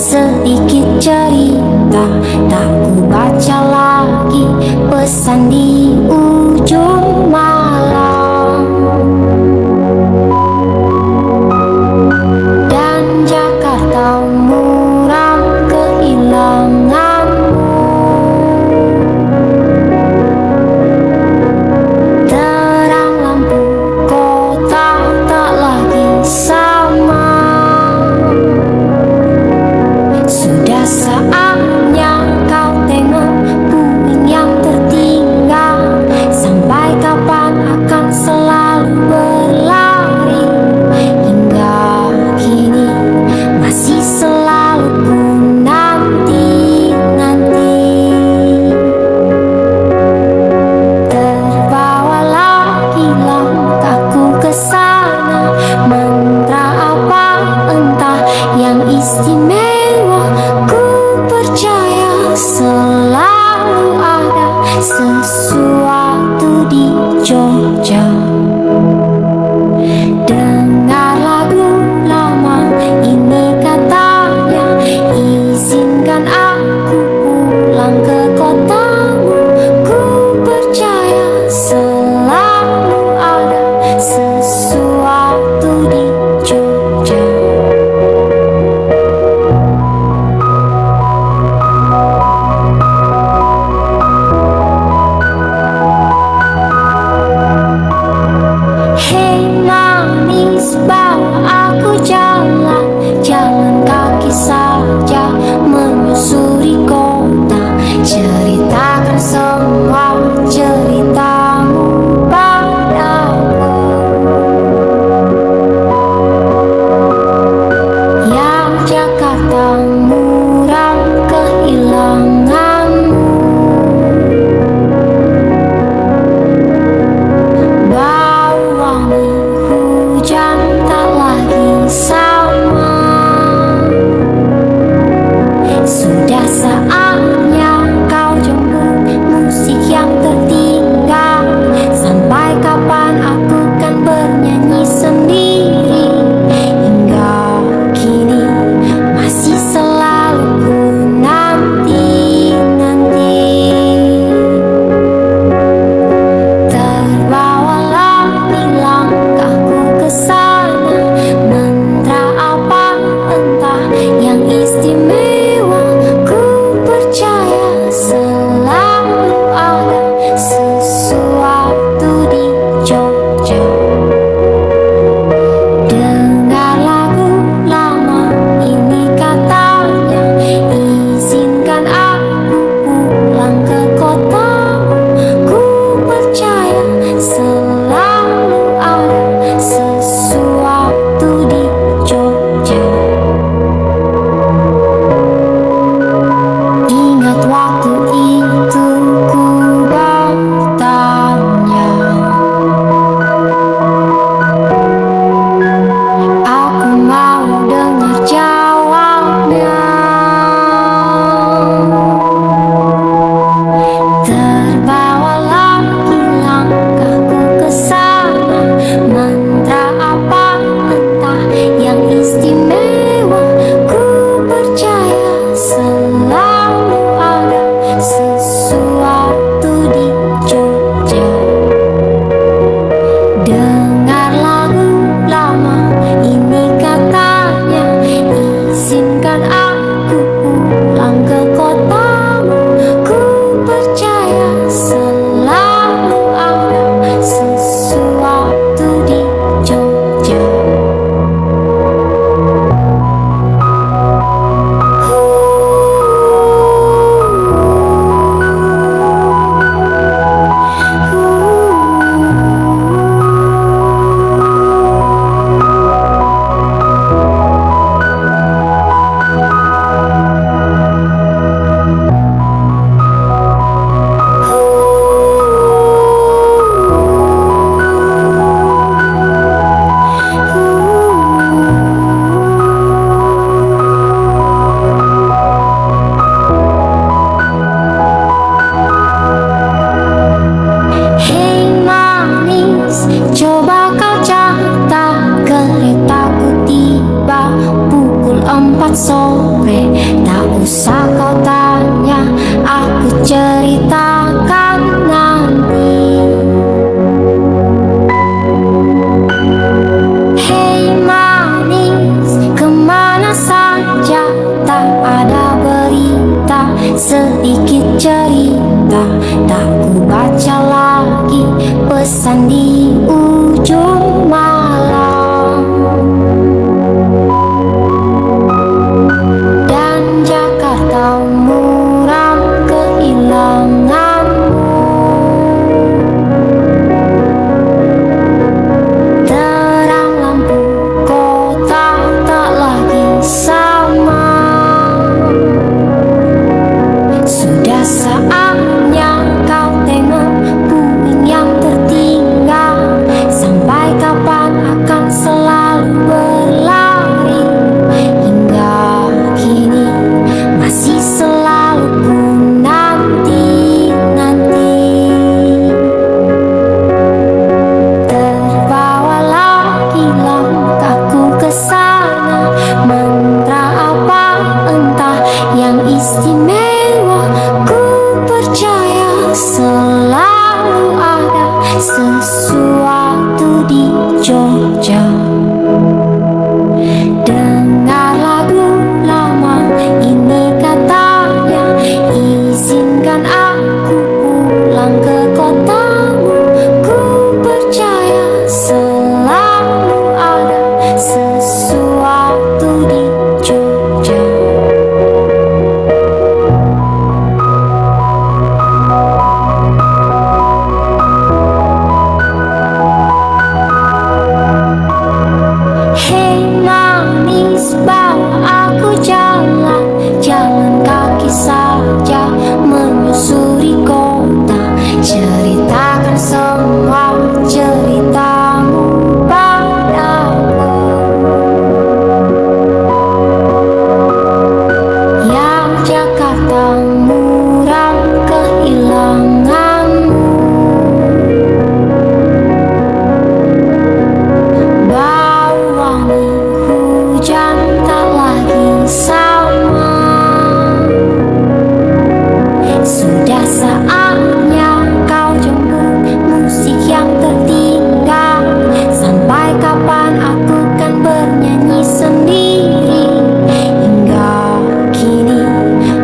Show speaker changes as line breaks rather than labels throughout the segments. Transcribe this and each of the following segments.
sedikit cerita. Tak ku baca lagi pesan di ujung malam. Dan Jakarta muram kehilanganmu. Terang lampu kota tak lagi sama. Sudah saatnya kau tengok puing yang tertinggal. Sampai kapan akan selalu berlari? Hingga kini masih selalu ku nanti-nanti. Terbawa lagi langkahku ke sana. Mantra apa entah yang istimewa. Ku percaya selalu ada sesuatu di Jogja. Dengar lagu lama ini katanya, izinkan aku pulang ke kotamu. Ku percaya selalu ada sesuatu di Jogja. Hei manis, bawa aku jalan kaki saja menyusuri kota. Ceritakan semua ceritamu padaku. Ya Jakarta muram kehilanganmu. Bau wangi hujan tak lagi sama. Sudah saatnya kau jemput musik yang tertinggal. Sampai kapan aku kan bernyanyi sendiri? Hingga kini masih selalu ku nanti-nanti. Terbawa lagi langkahku ke sana. Mantra apa entah yang istimewa. Ku percaya selalu ada sesuatu di Jogja. Dengar lagu lama ini katanya, izinkan aku pulang ke kotamu. Ku percaya selalu ada sesuatu di Jogja. capek, tak usah kau tanya, aku ceritakan nanti. Hei manis, kemana saja? Tak ada berita, sedikit cerita. Tak ku baca lagi pesan di ujung malam. Dan Jakarta muram kehilanganmu. Terang lampu kota tak lagi sama. Sudah saatnya kau tengok puing yang tertinggal. Sampai kapan akan selalu berlari? Hingga kini masih selalu ku nanti-nanti. Terbawalah langkahku ke sana. Mantra apa entah yang istimewa, ku percaya selalu ada sesuatu di Jogja. Dengar lagu lama ini katanya, izinkan aku pulang ke kotamu. Ku percaya selalu ada sesuatu di Jogja. Hei manis, bawa aku jalan kaki saja menyusuri kota. Ceritakan semua ceritamu padaku. Ya Jakarta muram kehilanganmu. Bau wangi hujan tak lagi sama. Sudah saatnya kau jemput musik yang tertinggal. Sampai kapan aku kan bernyanyi sendiri? Hingga kini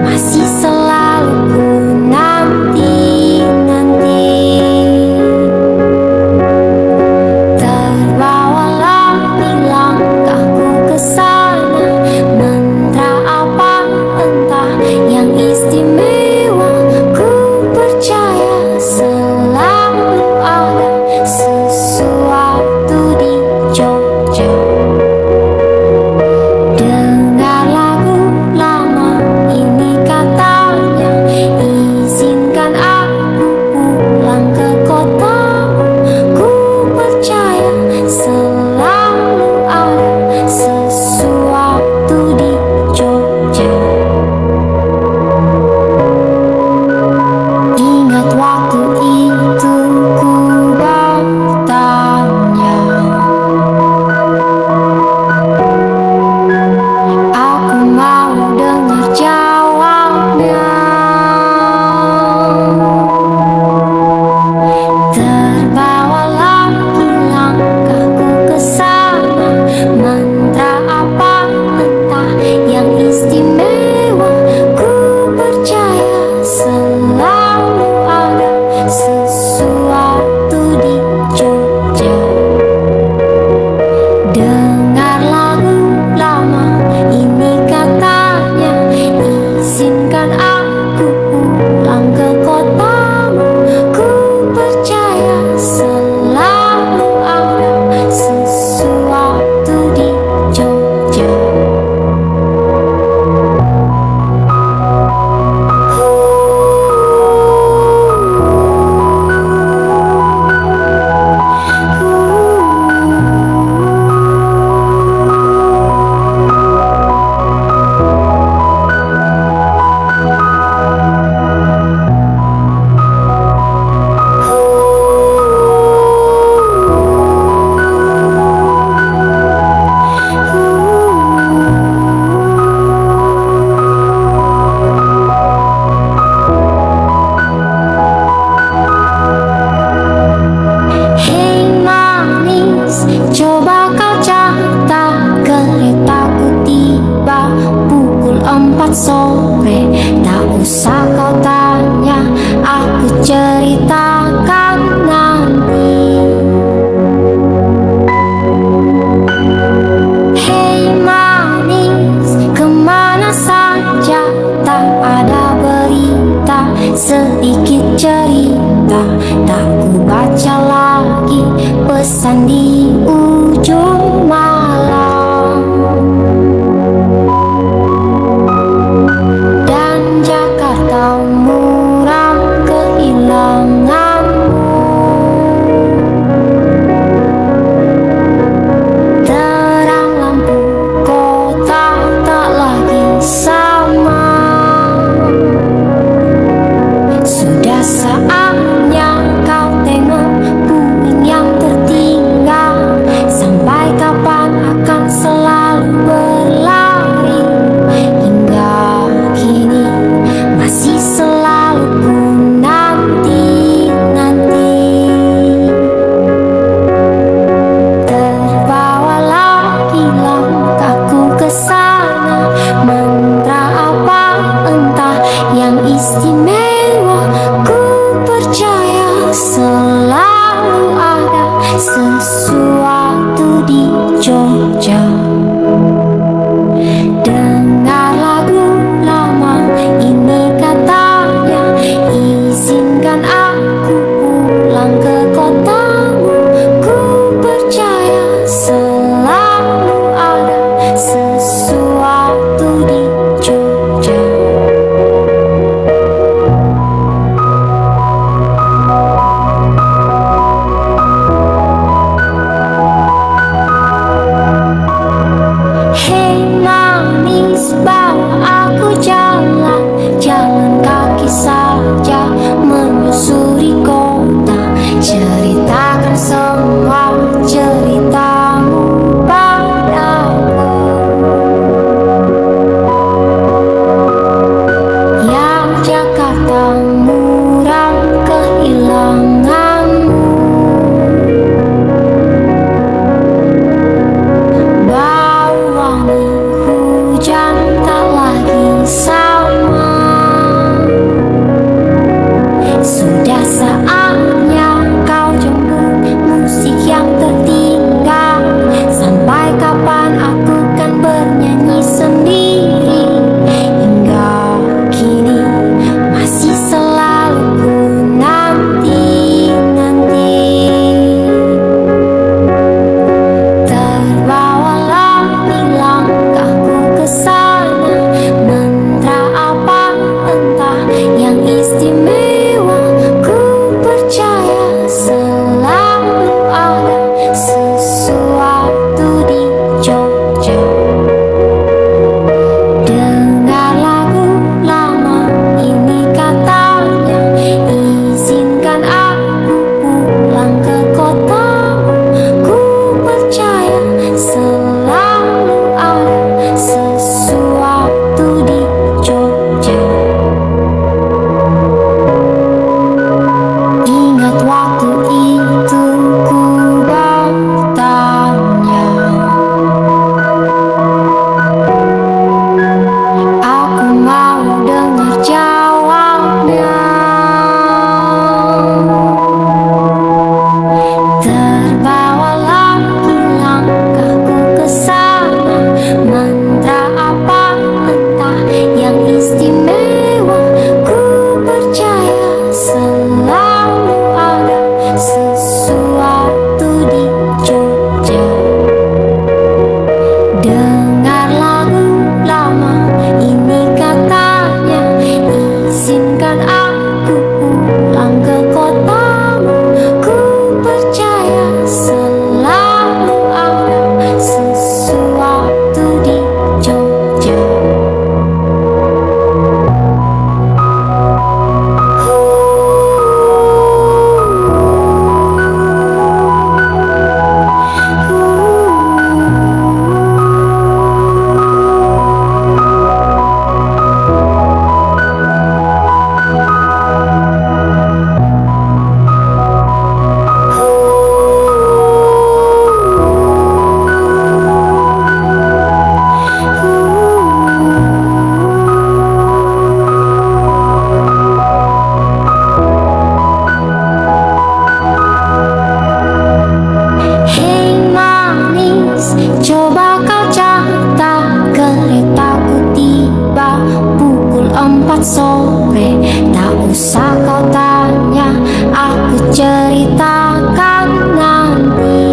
masih selalu ku nanti-nanti. Terbawalah langkahku ke sana. Mantra apa entah yang istimewa, ku percaya selalu ada sesuatu di Jogja. Dengar lagu lama ini katanya, izinkan aku pulang ke kotamu. Ku percaya selalu ada sesuatu di Jogja. Ingat waktu itu ku bertanya, aku mau dengar jawabnya. Terbawalah langkahku ke sana. Mantra apa entah yang istimewa, ku percaya selalu ada sesuatu di Jogja. Dengar lagu lama ini katanya, tepat sore. Tak usah kau tanya, aku ceritakan nanti. Hei manis, kemana saja? Tak ada berita, sedikit cerita. Tak ku baca lagi pesan di ujung malam. Dan Jakarta muram kehilanganmu. Terang lampu kota tak lagi sama. Sudah saatnya kau tengok puing yang tertinggal. Sampai kapan akan selalu berlari? Hingga kini masih selalu ku nanti-nanti. Terbawalah langkahku ke sana. Mantra apa entah yang istimewa. Ku percaya selalu ada sesuatu di Jogja. Dengar lagu lama ini katanya, izinkan aku pulang ke kotamu. Ku percaya selalu ada sesuatu di Jogja. Hei manis, bawa aku jalan kaki saja menyusuri kota. Ceritakan semua ceritamu padaku. Yang Jakarta muram kehilanganmu. Bau wangi hujan tak lagi sama. Sudah saatnya kau jemput musik yang tertinggal. Sampai kapan aku kan bernyanyi sendiri? Hingga kini masih selalu ku nanti-nanti. Terbawalah langkahku ke sana. Mantra apa entah yang istimewa. Ku percaya selalu ada sesuatu di Jogja. Dengar lagu lama ini katanya, izinkan aku pulang ke kotamu. Ku percaya selalu ada sesuatu di Jogja. Ingat waktu itu ku bertanya, aku mau dengar jawabnya. Terbawalah langkahku ke sana. Mantra apa entah yang istimewa. Ku percaya selalu ada sesuatu di Jogja. Dengar lagu lama ini katanya, izinkan aku pulang ke kotamu. Ku percaya selalu ada sesuatu di Jogja. ceritakan nanti.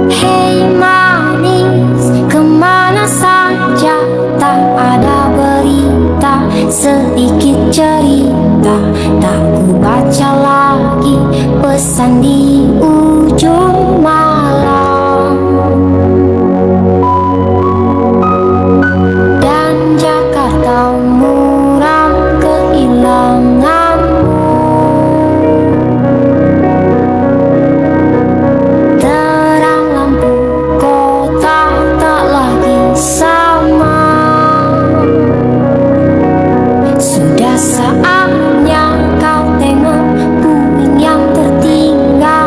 Hei manis, kemana saja? Tak ada berita, sedikit cerita. Tak ku baca lagi pesan di ujung malam. Dan Jakarta muram kehilanganmu. Terang lampu kota tak lagi sama. Sudah saatnya kau tengok puing yang tertinggal.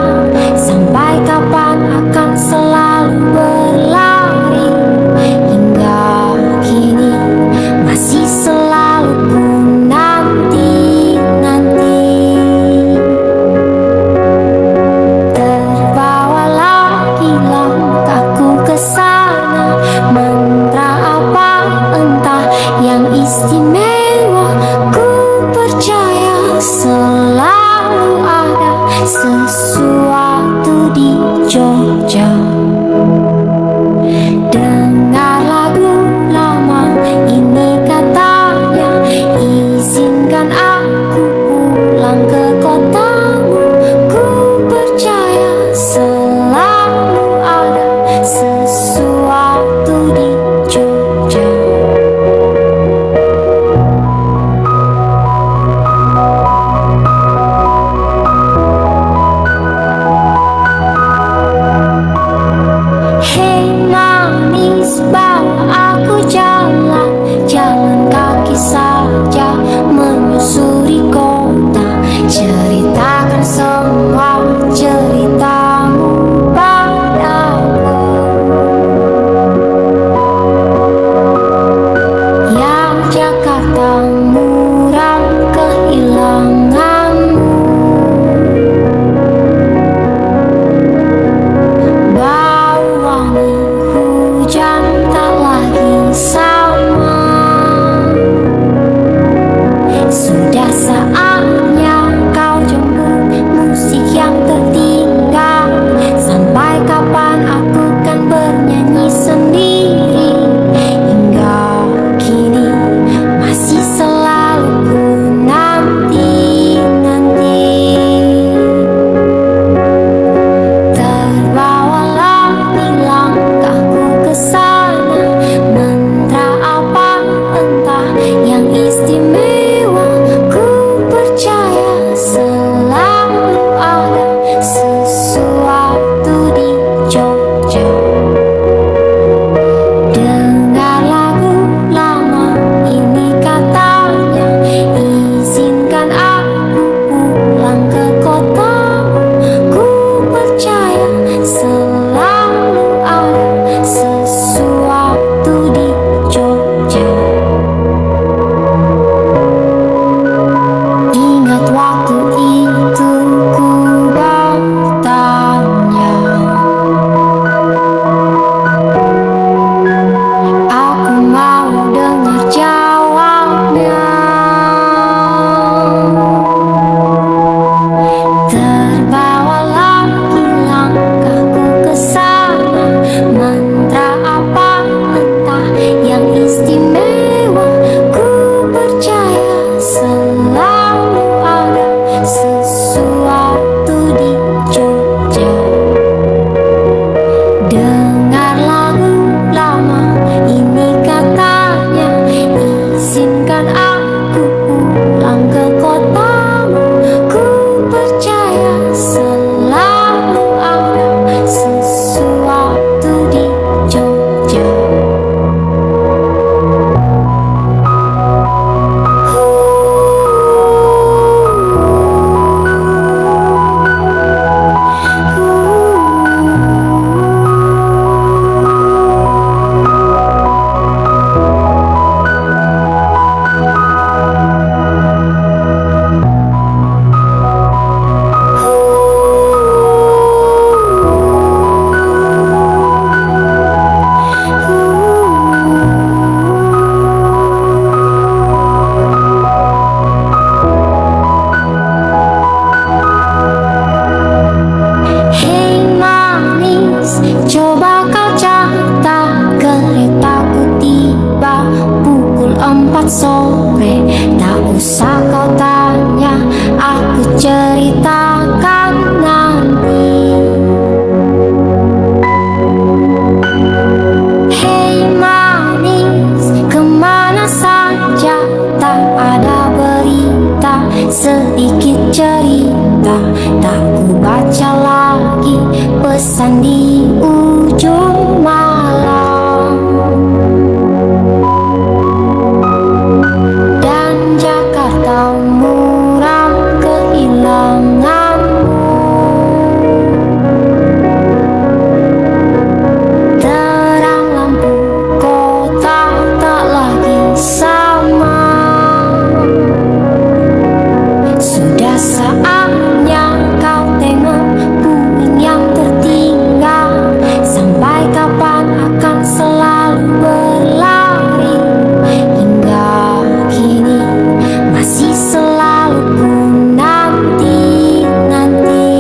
sore. Tak usah kau tanya, aku ceritakan nanti. Hei manis, kemana saja? Tak ada berita, sedikit cerita. Tak ku baca lagi pesan di ujung malam. Dan Jakarta muram kehilanganmu. Terang lampu kota tak lagi sama. Sudah saatnya kau tengok bumi yang tertinggal. Sampai kapan akan selalu berlari? Hingga kini masih selalu ku nanti-nanti.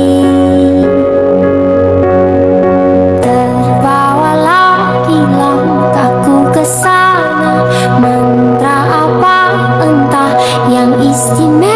Terbawalah langkahku ke sana. Mantra apa entah yang istimewa